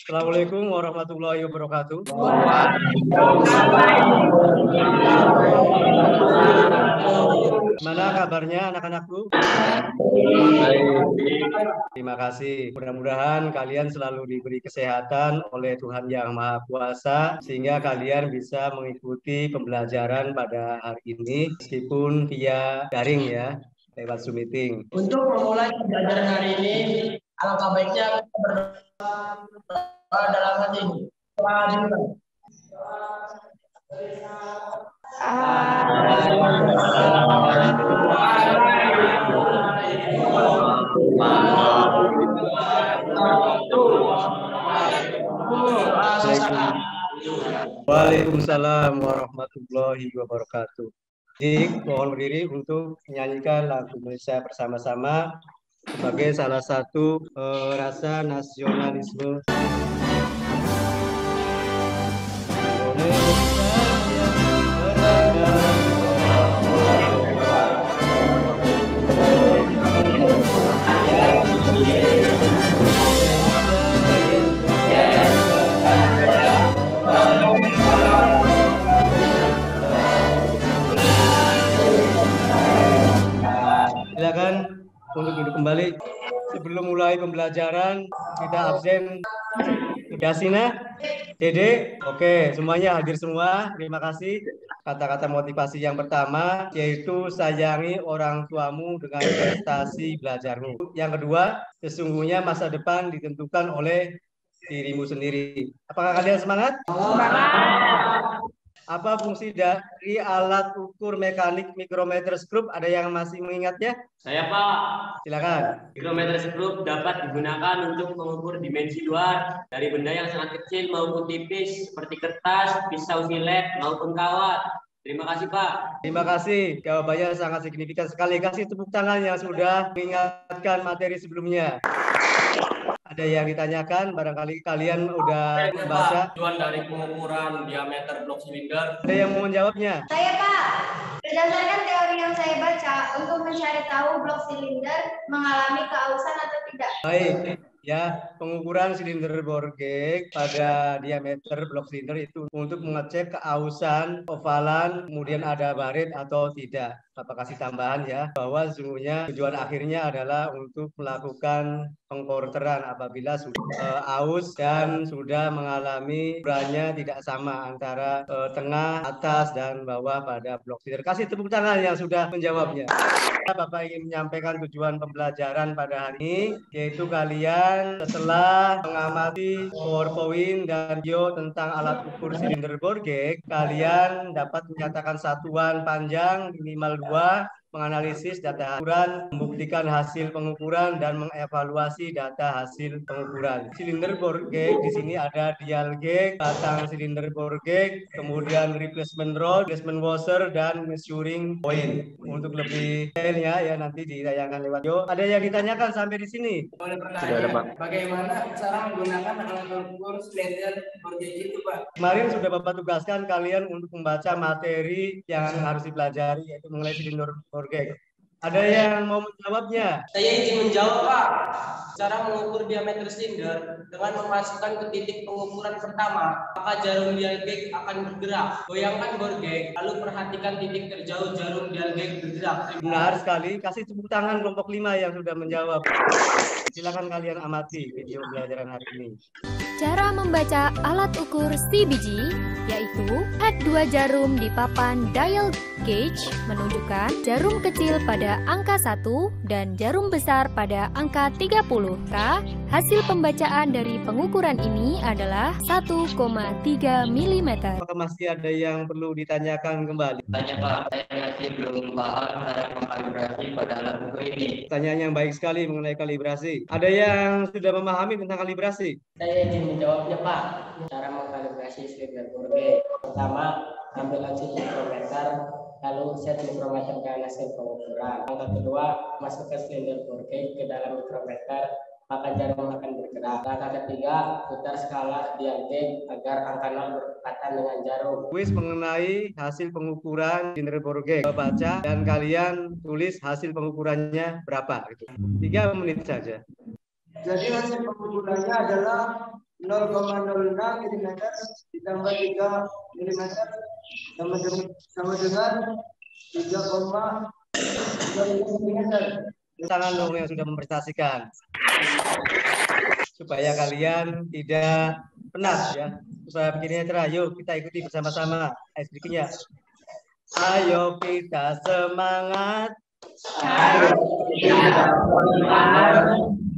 Assalamualaikum warahmatullahi wabarakatuh. Mana kabarnya anak-anakku? Terima kasih. Mudah-mudahan kalian selalu diberi kesehatan oleh Tuhan Yang Maha Kuasa sehingga kalian bisa mengikuti pembelajaran pada hari ini meskipun via daring ya, lewat Zoom meeting. Untuk memulai pembelajaran hari ini, alangkah baiknya kita berdoa dalam hati ini. Waalaikumsalam warahmatullahi wabarakatuh. Jadi, mohon berdiri untuk menyanyikan lagu Indonesia bersama-sama sebagai salah satu rasa nasionalisme. Silakan untuk duduk kembali. Sebelum mulai pembelajaran, kita absen. Yasina, Dede, oke, semuanya hadir semua. Terima kasih. Kata-kata motivasi yang pertama yaitu sayangi orang tuamu dengan prestasi belajarmu. Yang kedua, sesungguhnya masa depan ditentukan oleh dirimu sendiri. Apakah kalian semangat? Apa fungsi dari alat ukur mekanik mikrometeroskop? Ada yang masih mengingatnya? Saya, Pak. Silakan. Mikrometeroskop dapat digunakan untuk mengukur dimensi luar dari benda yang sangat kecil maupun tipis seperti kertas, pisau silet maupun kawat. Terima kasih, Pak. Terima kasih. Jawabannya sangat signifikan sekali. Kasih tepuk tangan yang sudah mengingatkan materi sebelumnya. Ada yang ditanyakan, barangkali kalian udah membaca. Tujuan dari pengukuran diameter blok silinder. Ada yang mau menjawabnya? Saya, Pak. Berdasarkan teori yang saya baca, untuk mencari tahu blok silinder mengalami keausan atau tidak. Baik, ya, pengukuran silinder Borgek pada diameter blok silinder itu untuk mengecek keausan, ovalan, kemudian ada baret atau tidak. Bapak kasih tambahan ya, bahwa sesungguhnya tujuan akhirnya adalah untuk melakukan pengkorteran apabila sudah aus dan sudah mengalami ukurannya tidak sama antara tengah, atas, dan bawah pada blok silinder. Kasih tepuk tangan yang sudah menjawabnya. Bapak ingin menyampaikan tujuan pembelajaran pada hari ini, yaitu kalian setelah mengamati PowerPoint dan video tentang alat ukur silinder Borgek, kalian dapat menyatakan satuan panjang minimal 2, menganalisis data ukuran, membuktikan hasil pengukuran, dan mengevaluasi data hasil pengukuran. Silinder Borgek di sini ada dial gauge, batang silinder Borgek, kemudian replacement rod, replacement washer, dan measuring point. Untuk lebih detailnya ya nanti ditayangkan lewat video. Ada yang ditanyakan sampai di sini? Boleh bertanya, bagaimana cara menggunakan alat ukur silinder Borgek itu, Pak? Kemarin sudah Bapak tugaskan kalian untuk membaca materi yang harus dipelajari, yaitu mengenai silinder Borgek. Ada yang mau menjawabnya? Saya ingin menjawab, Pak. Cara mengukur diameter silinder dengan memasukkan ke titik pengukuran pertama, maka jarum dial gauge akan bergerak. Goyangkan Borgek, lalu perhatikan titik terjauh jarum dial gauge bergerak. Benar sekali. Kasih tepuk tangan kelompok 5 yang sudah menjawab. Silakan kalian amati video pembelajaran hari ini. Cara membaca alat ukur CBG yaitu add 2 jarum di papan dial gauge menunjukkan jarum kecil pada angka 1 dan jarum besar pada angka 30. Hasil pembacaan dari pengukuran ini adalah 1,3 mm. Apakah masih ada yang perlu ditanyakan kembali? Tanya, Pak. Saya masih belum paham cara mengkalibrasi pada alat ukur ini. Pertanyaan yang baik sekali mengenai kalibrasi. Ada yang sudah memahami tentang kalibrasi? Saya ingin menjawabnya, Pak. Cara mengkalibrasi silinder Borgek. Pertama, ambil hasil mikrometer, lalu set mikrometer ke hasil pengukuran. Langkah kedua, masukkan silinder Borgek ke dalam mikrometer, maka jarum akan bergerak. Langkah ketiga, putar skala dial gauge agar angka 0 berdekatan dengan jarum. Kuis mengenai hasil pengukuran silinder Borgek. Baca dan kalian tulis hasil pengukurannya berapa. 3 menit saja. Jadi hasil pengukurannya adalah 0,06 mm ditambah 3 mm sama dengan 3,3 mm. Tangan dong yang sudah mempresentasikan. Supaya kalian tidak penat ya. Supaya begini cerah, yuk kita ikuti bersama-sama ayat berikutnya. Ayo kita semangat. Ayo kita semangat.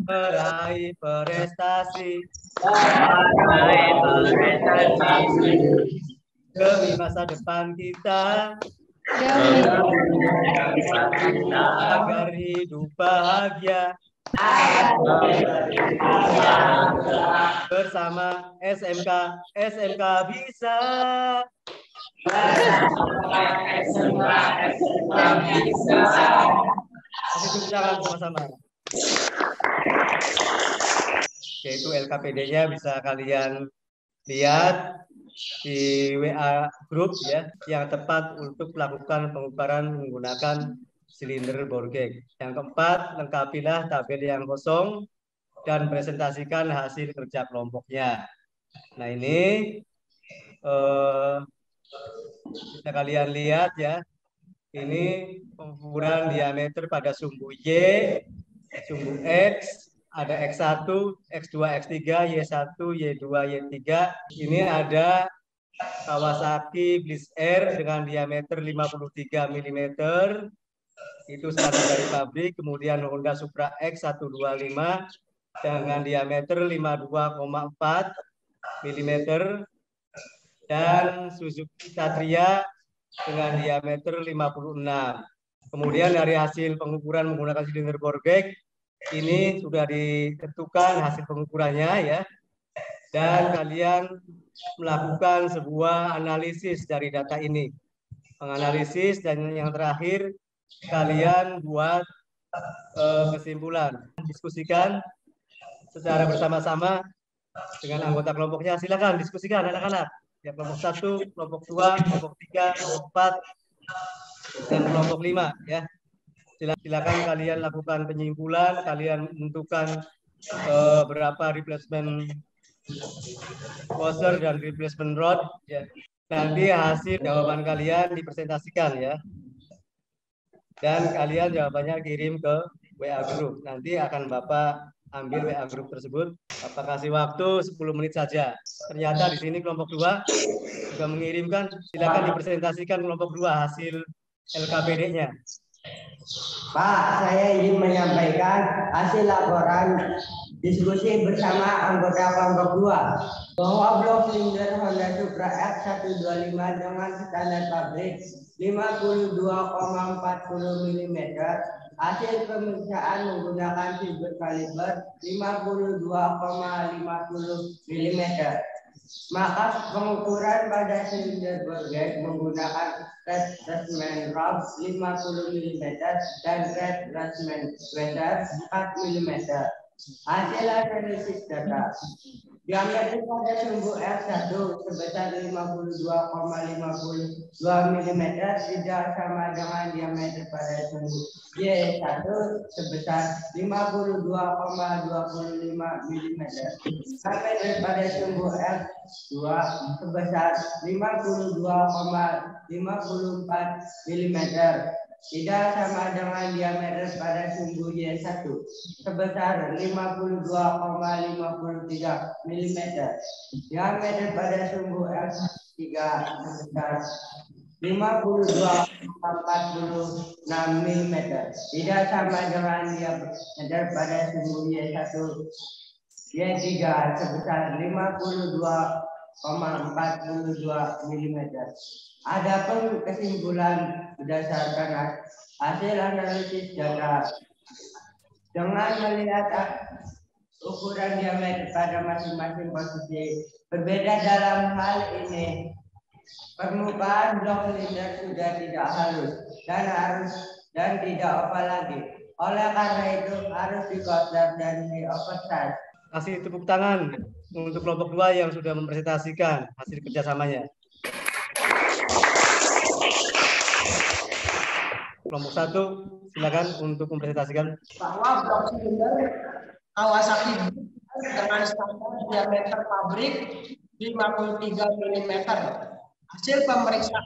Meraih prestasi. Meraih prestasi. Demi masa depan kita. Agar hidup bahagia. Bersama SMK bisa. SMK bisa. Kasih tepuk tangan sama-sama. Yaitu LKPD-nya bisa kalian lihat di WA grup ya, yang tepat untuk melakukan pengukuran menggunakan silinder bor gauge. Yang keempat, lengkapilah tabel yang kosong dan presentasikan hasil kerja kelompoknya. Nah ini bisa kalian lihat ya, ini pengukuran diameter pada sumbu Y, sumbu X, ada X1, X2, X3, Y1, Y2, Y3. Ini ada Kawasaki Bliss Air dengan diameter 53 mm. Itu standar dari pabrik. Kemudian Honda Supra X125 dengan diameter 52,4 mm. Dan Suzuki Satria dengan diameter 56. Kemudian dari hasil pengukuran menggunakan silinder bor gauge, ini sudah ditentukan hasil pengukurannya ya. Dan kalian melakukan sebuah analisis dari data ini. Menganalisis dan yang terakhir kalian buat kesimpulan. Diskusikan secara bersama-sama dengan anggota kelompoknya. Silakan diskusikan anak-anak. Ya, kelompok 1, kelompok 2, kelompok 3, kelompok 4, dan kelompok 5 ya. Silakan kalian lakukan penyimpulan, kalian menentukan berapa replacement washer dan replacement rod ya. Nanti hasil jawaban kalian dipresentasikan ya. Dan kalian jawabannya kirim ke WA group. Nanti akan Bapak ambil WA group tersebut. Bapak kasih waktu 10 menit saja. Ternyata di sini kelompok 2 juga mengirimkan. Silakan dipresentasikan kelompok 2 hasil LKPD-nya. Pak, saya ingin menyampaikan hasil laporan diskusi bersama anggota kelompok 2 bahwa blok silinder Honda Supra X125 dengan standar pabrik 52,40 mm, hasil pemeriksaan menggunakan fiber kaliber 52,50 mm. Maka pengukuran pada silinder bor gauge menggunakan attachment rod 50 mm dan attachment washer 4 mm. Hasil analisis data. Diameter pada sumbu F1 sebesar 52,52 mm tidak sama dengan diameter pada sumbu Y1 sebesar 52,25 mm. Diameter pada sumbu F2 sebesar 52,54 mm. Tidak sama dengan diameter pada sumbu Y1 sebesar 52,53 mm. Diameter pada sumbu F3 sebesar 52,46 mm. Tidak sama dengan diameter pada sumbu Y1 Y3 sebesar 52,42 mm. Adapun kesimpulan berdasarkan hasil analisis data dengan melihat ukuran diameter pada masing-masing posisi berbeda dalam hal ini, permukaan blok silinder sudah tidak halus dan tidak oval lagi. Oleh karena itu harus dikotor dan dioperasikan. Kasih tepuk tangan untuk kelompok 2 yang sudah mempresentasikan hasil kerjasamanya. Kelompok 1, silakan untuk mempresentasikan. Bahwa blok silinder Kawasaki dengan standar diameter pabrik 53 mm. Hasil pemeriksaan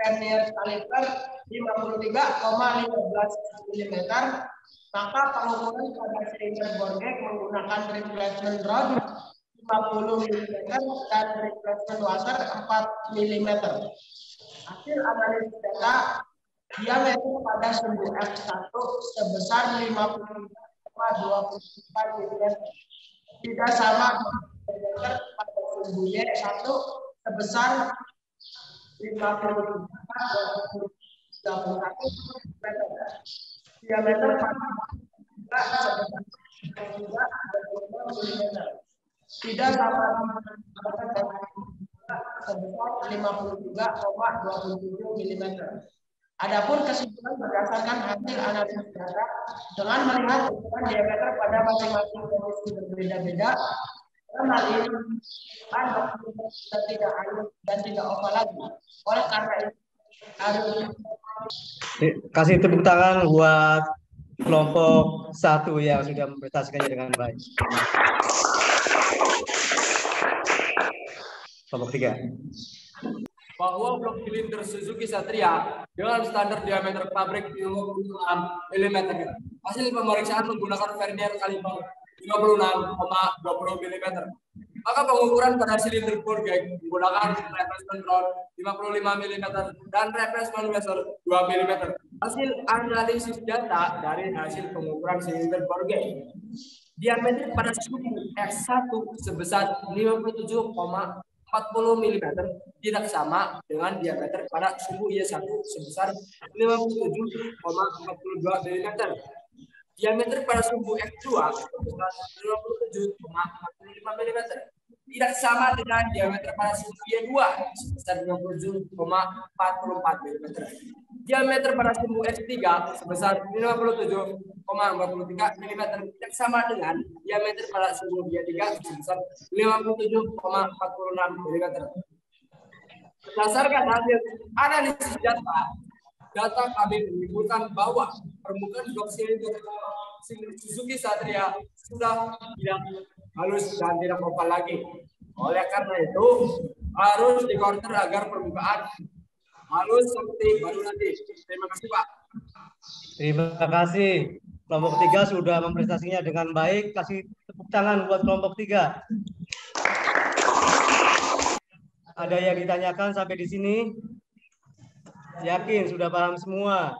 vernier kaliper 53,15 mm. Maka pengukuran pada silinder borgek menggunakan replacement rod 50 mm dan replacement washer 4 mm. Hasil analisis data diameter pada sumbu F1 sebesar 50,24 mm. Tidak sama dengan pada sumbu Y1 sebesar 50,31 mm. Diameter pada sebesar 2,25 mm. Tidak sama dengan sebesar 53,27 mm. Adapun kesimpulan berdasarkan hasil analisis data dengan melihat ukuran diameter pada masing-masing kondisi berbeda-beda, dalam hal ini tidak halus dan tidak oval lagi. Oleh karena itu harus kasih tepuk tangan buat kelompok 1 yang sudah mempresentasikannya dengan baik. Kelompok 3. Bahwa blok silinder Suzuki Satria dengan standar diameter pabrik 56 mm. Hasil pemeriksaan menggunakan vernier kaliper 56,20 mm. Maka pengukuran pada silinder borgek menggunakan replacement rod 55 mm dan replacement washer 2 mm. Hasil analisis data dari hasil pengukuran silinder borgek, diameter pada sumbu X1 sebesar 57,40 mm tidak sama dengan diameter pada sumbu Y1 sebesar 57,42 mm. Diameter pada sumbu F2 sebesar 57,45 mm tidak sama dengan diameter pada sumbu Y2 sebesar 57,44 mm. Diameter pada sumbu F3 sebesar 57,43 mm tidak sama dengan diameter pada sumbu Y3 sebesar 57,46 mm. Berdasarkan hasil analisis data kami menyimpulkan bahwa permukaan blok silinder Suzuki Satria sudah tidak halus dan tidak oval lagi. Oleh karena itu harus dikonter agar permukaan halus seperti baru nanti. Terima kasih, Pak. Terima kasih. Kelompok 3 sudah mempresentasinya dengan baik. Kasih tepuk tangan buat kelompok 3. Ada yang ditanyakan sampai di sini? Yakin sudah paham semua?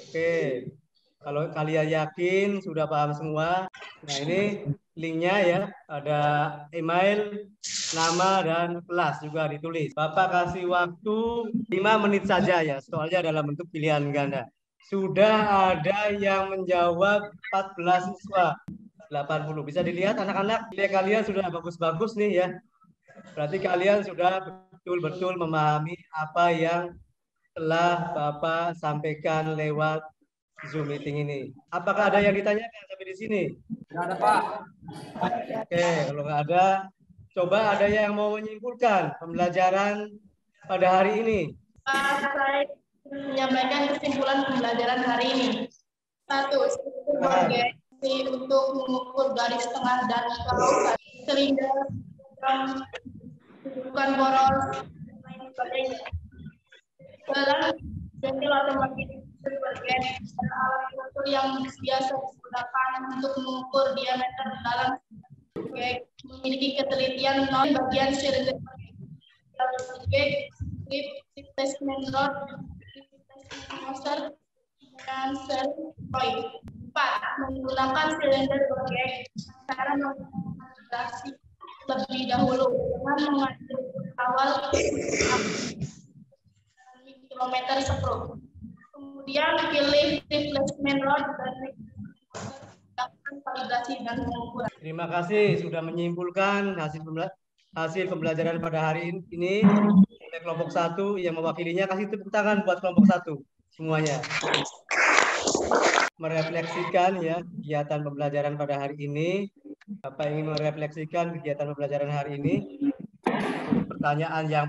Oke. Kalau kalian yakin sudah paham semua, nah ini linknya ya, ada email, nama, dan kelas juga ditulis. Bapak kasih waktu 5 menit saja ya, soalnya dalam bentuk pilihan ganda. Sudah ada yang menjawab 14 siswa, 80. Bisa dilihat anak-anak, nilai kalian sudah bagus-bagus nih ya. Berarti kalian sudah betul-betul memahami apa yang telah Bapak sampaikan lewat Zoom meeting ini. Apakah ada yang ditanyakan sampai di sini? Tidak ada, Pak. Oke, kalau nggak ada, coba ada yang mau menyimpulkan pembelajaran pada hari ini. Pak, saya menyampaikan kesimpulan pembelajaran hari ini. 1. Untuk mengukur garis tengah dan kelautan silinder bukan boros lain sebagainya. Dalam bentil otomatis sebagai alat ukur yang biasa digunakan untuk mengukur diameter dalam memiliki ketelitian bagian silinder replacement rod, washer, dan servoid. 4. Menggunakan silinder borgek cara mengintegrasi lebih dahulu dengan mengatur awal kilometer sepuluh. Kemudian pilih replacement rod dan kalibrasi dan pengukuran. Terima kasih sudah menyimpulkan hasil pembelajaran pada hari ini oleh kelompok 1 yang mewakilinya. Kasih tepuk tangan buat kelompok 1 semuanya. Merefleksikan ya kegiatan pembelajaran pada hari ini. Bapak ingin merefleksikan kegiatan pembelajaran hari ini. Pertanyaan yang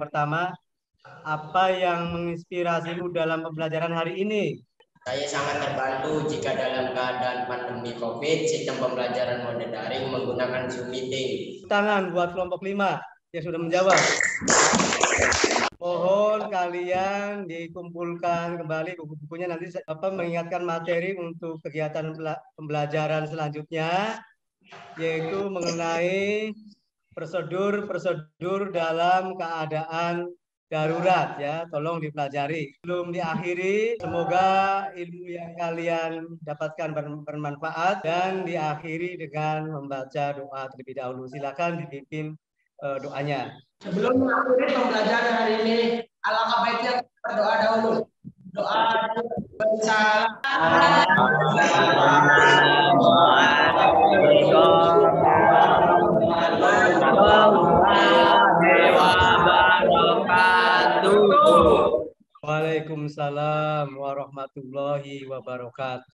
pertama, Apa yang menginspirasimu dalam pembelajaran hari ini? Saya sangat terbantu jika dalam keadaan pandemi COVID, sistem pembelajaran mode daring menggunakan Zoom meeting. Tangan buat kelompok 5 yang sudah menjawab. Mohon kalian dikumpulkan kembali buku-bukunya, nanti mengingatkan materi untuk kegiatan pembelajaran selanjutnya, yaitu mengenai prosedur dalam keadaan darurat, ya, tolong dipelajari. Belum diakhiri, semoga ilmu yang kalian dapatkan bermanfaat dan diakhiri dengan membaca doa terlebih dahulu. Silakan dipimpin doanya. Sebelum mengakhiri pembelajaran hari ini, alangkah baiknya berdoa dahulu. Doa Waalaikumsalam warahmatullahi wabarakatuh.